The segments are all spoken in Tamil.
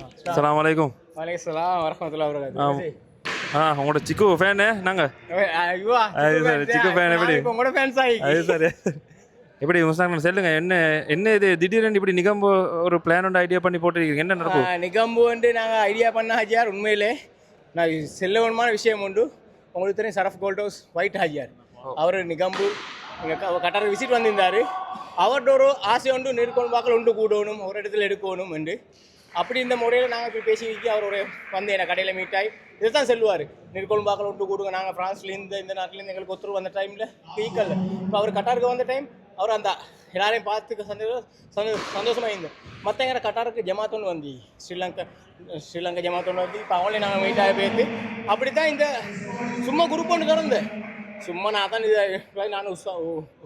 अस्सलाम वालेकुम. वालेकुम வரஹ்மத்துல்லாஹி வபரகாத்துஹு. உங்களோட சிக்கு ஃபேனு நாங்கள். ஐயோ அது சரி, சிக்கு ஃபேன் எப்படி? இப்போ உங்களோட ஃபேன்ஸ் ஆகி. அது சரி. எப்படி முஸ்தாக் சொல்லுங்க, என்ன இது திடீர்னு இப்படி நிகம்பு ஒரு பிளான் ஒன்று ஐடியா பண்ணி போட்டிருக்கீங்க, என்ன நடக்கும்? நிகம்பு வந்து நாங்கள் ஐடியா பண்ண ஹாஜியார் உண்மையிலே நான் செல்லவனமான விஷயம் உண்டு. உங்களுக்கு தெரியும் சரஃப் கோல்ட் ஹவுஸ் ஒயிட் ஹாஜியார் அவர் நிகம்பு எங்கள் கட்டார விசிட் வந்திருந்தார். அவர்கிட்ட ஒரு ஆசை உண்டு, நெருக்கோன்பாக்கள் உண்டு கூடணும், ஒரு இடத்துல எடுக்கணும் என்று. அப்படி இந்த முறையில் நாங்கள் போய் பேசி வைக்க அவர் ஒரு வந்து என்னை கடையில் மீட் ஆகி இதை தான் சொல்லுவார், நெருக்கோன்பாக்கள் உண்டு கூடுங்க, நாங்கள் ஃப்ரான்ஸ்லேருந்து இந்த நாட்டிலேருந்து எங்களுக்கு ஒருத்தர் வந்த டைமில் ஈக்கல்ல இப்போ அவர் கட்டாருக்கு வந்த டைம் அவர் அந்த எல்லாரையும் பார்த்துக்க சந்தோஷமாக இருந்தேன். மற்ற எங்கள் கட்டாருக்கு ஜமாத்தொன்று வந்து ஸ்ரீலங்கா ஜமாத்தொன்று வந்து இப்போ அவங்களே நாங்கள் மீட் ஆகி போயிட்டு அப்படி தான் இந்த சும்மா குரூப் ஒன்று திறந்தேன். சும்மா நான் தான் இது நானும்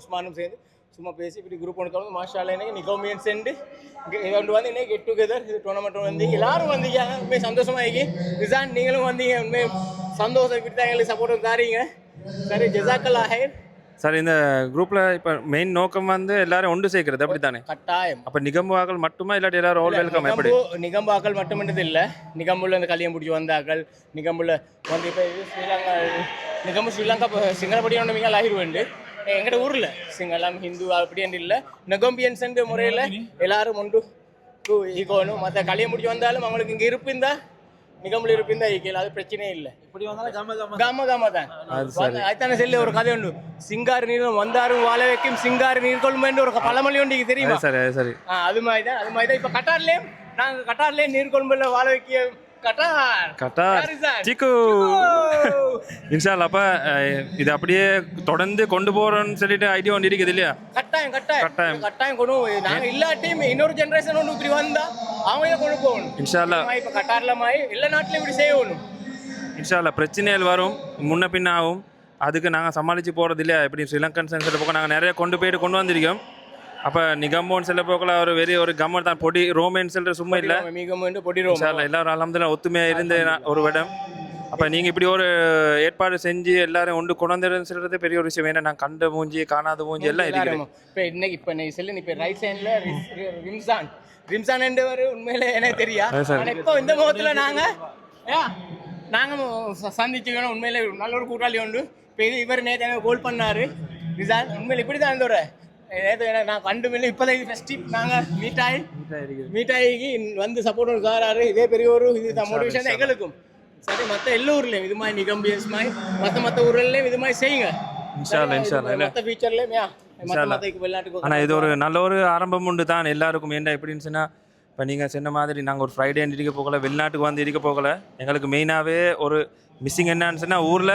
உஸ்மானும் சேர்ந்து சும்மா பேசி இப்படி குரூப் ஒன்று திறந்து மாஷால இன்னைக்கு நிகோமியன் சென்று கொண்டு வந்து இன்னைக்கு கெட் டுகெதர் இது டோர்னமெண்ட் வந்தீங்க, எல்லாரும் வந்தீங்க, உண்மையை சந்தோஷமாக ஆகி ரிசான் நீங்களும் வந்தீங்க, உண்மையை சந்தோஷம் இப்படி தான் எங்களுக்கு சப்போர்ட் தாரீங்க. சரி ஜஸாக்கல்லா ஹைர். சார் இந்த குரூப்பில் இப்போ மெயின் நோக்கம் வந்து எல்லாரும் ஒன்று சேர்க்கறது அப்படி தானே? கட்டாயம். அப்போ நிகம்பு ஆக்கள் மட்டுமா இல்லாட்டி எல்லாரும் ஆல் வெல்கம்? எப்படி நிகம்பு ஆக்கள் மட்டுமன்றது இல்லை, நிகம்புல இந்த கல்யாணம் பிடிச்சி வந்த ஆக்கள் நிகம்புல வந்து இப்போ ஸ்ரீலங்கா நிகம்பு ஸ்ரீலங்கா சிங்களப்படி ஒன்று மிக ஆகிடுவேண்டு எங்கள்ட ஊரில் சிங்களம் ஹிந்து அப்படின்னு இல்லை, நெகம்பியன்ஸ் முறையில் எல்லாரும் ஒன்று ஈகோணும். மற்ற கல்யாணம் முடிச்சு வந்தாலும் அவங்களுக்கு இங்கே இருப்பிந்தா நிகம்புல இருப்பிந்தா ஈக்கல, அது பிரச்சனையே இல்லை. இப்படி வந்தாலும் காம தான் அதுதானே செல்லு ஒரு கதை உண்டு, சிங்காறு நீர் வந்தாரும் வாழ வைக்கும் சிங்காறு நீர் கொள்ளுமென்று ஒரு பழமொழி உண்டு தெரியுமா? சரி சரி, அது மாதிரி தான் இப்போ கட்டார்லேயும் நாங்கள் கட்டார்லேயே நீர் கொள்முல வாழ வைக்க கட்டார் சிக்கு இன்ஷால்லா. அப்ப இது அப்படியே தொடர்ந்து கொண்டு போறோம்னு சொல்லிட்டு ஐடியா ஒன்று இருக்குது இல்லையா? கட்டாயம் கட்டாயம் கட்டாயம் கொண்டு நாங்க இல்லாட்டி இன்னொரு ஜெனரேஷன் ஒன்று இப்படி வந்தா அவங்க கொண்டு போகணும் இன்ஷால்லா. இப்ப கட்டார்ல மாதிரி எல்லா நாட்டிலும் இப்படி செய்யணும் இன்ஷால்லா. பிரச்சனைகள் வரும், முன்ன பின்ன ஆகும், அதுக்கு நாங்கள் சமாளித்து போகிறது இல்லையா? இப்படி ஸ்ரீலங்கன் சென்சர் பக்கம் நாங்கள் நிறைய கொண்டு வந்திருக்கோம். அப்போ நிகம்போன்னு சொல்ல போக்கல ஒரு ஒரு கம்மர் தான், பொடி ரோமேன்னு சொல்கிற சும்மா இல்லை, எல்லாரும் அல்ஹம்துலில்லாஹ் ஒத்துமையாக இருந்து ஒரு இடம். அப்போ நீங்கள் இப்படி ஒரு ஏற்பாடு செஞ்சு எல்லாரும் ஒன்று கொண்டாந்துன்னு சொல்கிறது பெரிய ஒரு விஷயம். ஏன்னா நான் கண்ட மூஞ்சி காணாத மூஞ்சி எல்லாம் இருக்கிறேன். இப்போ செல்லு இப்போ ரைட் சைடில் ரிம்சான் என்றவர் உண்மையிலே எனக்கு தெரியா, இப்போ இந்த முகத்தில் நாங்கள் சந்திச்சுக்கணும். உண்மையிலே நல்ல ஒரு கூட்டாளி உண்டு. இப்போ இவர் நேற்று எனக்கு கோல் பண்ணார் ரிசான், உண்மையில் இப்படி தான் இருந்தவர் நான் கண்டு மில்ல இப்போதான் இது ஃபெஸ்டிவ் நாங்கள் மீட் ஆகி வந்து சப்போர்ட் காராரு. இதே பெரிய ஒரு இது மோட்டிவேஷன் எங்களுக்கும். சரி மற்ற எல்லா ஊர்லேயும் இது மாதிரி நிகம்பியஸ் மாதிரி மற்ற ஊர்லேயும் இது மாதிரி செய்யுங்க மற்ற ஃபியூச்சர்லேயும். ஆனால் இது ஒரு நல்ல ஒரு ஆரம்பம் உண்டு தான் எல்லாருக்கும். ஏன்டா எப்படின்னு சொன்னால் இப்போ நீங்கள் சொன்ன மாதிரி நாங்கள் ஒரு ஃப்ரைடே இருக்க போகல, வெளிநாட்டுக்கு வந்து இருக்க போகல. எங்களுக்கு மெயினாகவே ஒரு மிஸ்ஸிங் என்னன்னு சொன்னால் ஊரில்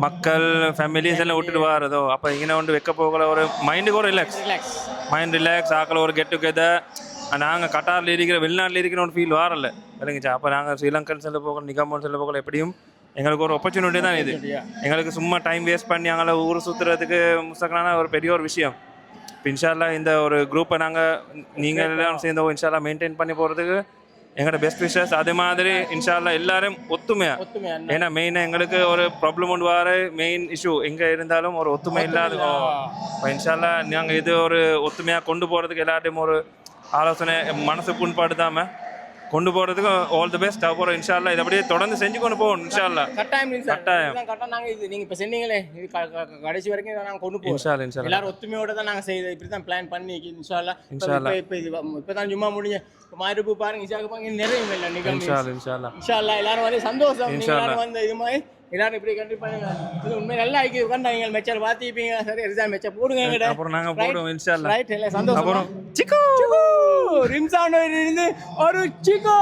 மக்கள் ஃபேமிலிஸ் எல்லாம் விட்டுட்டு வரதோ. அப்போ இங்கே ஒன்று வைக்க போகல, ஒரு மைண்டுக்கு ஒரு மைண்ட் ரிலாக்ஸ் ஆக்கல, ஒரு கெட் டுகெதர். நாங்கள் கட்டாரில் இருக்கிற வெளிநாட்டில் இருக்கிற ஒரு ஃபீல் வரல இல்லைங்கச்சா. அப்போ நாங்கள் ஸ்ரீலங்கன் செல்ல போகல, நிகம்போன்னு செல்ல போகல, எப்படியும் எங்களுக்கு ஒரு ஆப்பர்ச்சுனிட்டி தான் இது. எங்களுக்கு சும்மா டைம் வேஸ்ட் பண்ணி அங்கே ஊர் சுற்றுறதுக்கு முஸ்தகனான ஒரு பெரிய ஒரு விஷயம். இப்போ இன்ஷால்லா இந்த ஒரு குரூப்பை நீங்கள் எல்லாம் சேர்ந்து இன்ஷால்லா மெயின்டைன் பண்ணி போகிறதுக்கு எங்களோட பெஸ்ட் விஷஸ். அதே மாதிரி இன்ஷால்லா எல்லாரும் ஒத்துமையா, ஏன்னா மெயினாக எங்களுக்கு ஒரு ப்ராப்ளம் ஒன்று வர மெயின் இஷ்யூ எங்கே இருந்தாலும் ஒரு ஒத்துமை இல்லாத. இப்போ இன்ஷால்லா நாங்கள் இது ஒரு ஒத்துமையாக கொண்டு போகிறதுக்கு எல்லாத்தையும் ஒரு ஆலோசனை மனசு புண்பாடுதாமல் கொண்டு போகிறதுக்கு ஆல் தி பெஸ்ட். அப்புறம் இன்ஷால்லா இதை அப்படியே தொடர்ந்து செஞ்சு கொண்டு போகணும் இன்ஷால்லா. கட்டாயம் நாங்கள் இது நீங்கள் இப்போ சொன்னீங்களே இது கடைசி வரைக்கும் நாங்கள் கொண்டு போவோம் இன்ஷால்லா. எல்லாரும் ஒத்துமையோடு தான் நாங்கள் செய்து இப்படி தான் பிளான் பண்ணி இன்ஷால்லா. இப்போ இது இப்போ தான் சும்மா முடிஞ்ச மாரிப்பு பாருங்க இஷாக்கு பாருங்க நிறைய இல்லை நிகழ்ச்சி இன்ஷால்லா. எல்லாரும் வந்து சந்தோஷம், எல்லாரும் வந்து இது மாதிரி எல்லாரும் இப்படி கண்டிப்பாக பண்ணுங்க. இது உண்மை நல்லா ஆக்கி உட்காந்து நீங்கள் மெச்சர் பார்த்துப்பீங்க. சரி ரிசா மெச்சர் போடுங்க. அப்புறம் நாங்கள் போடுவோம் இன்ஷால்லா. ரைட் இல்லை சந்தோஷம். அப்புறம் சிக்கு ரிம்சான் இருந்து ஒரு சிக்கு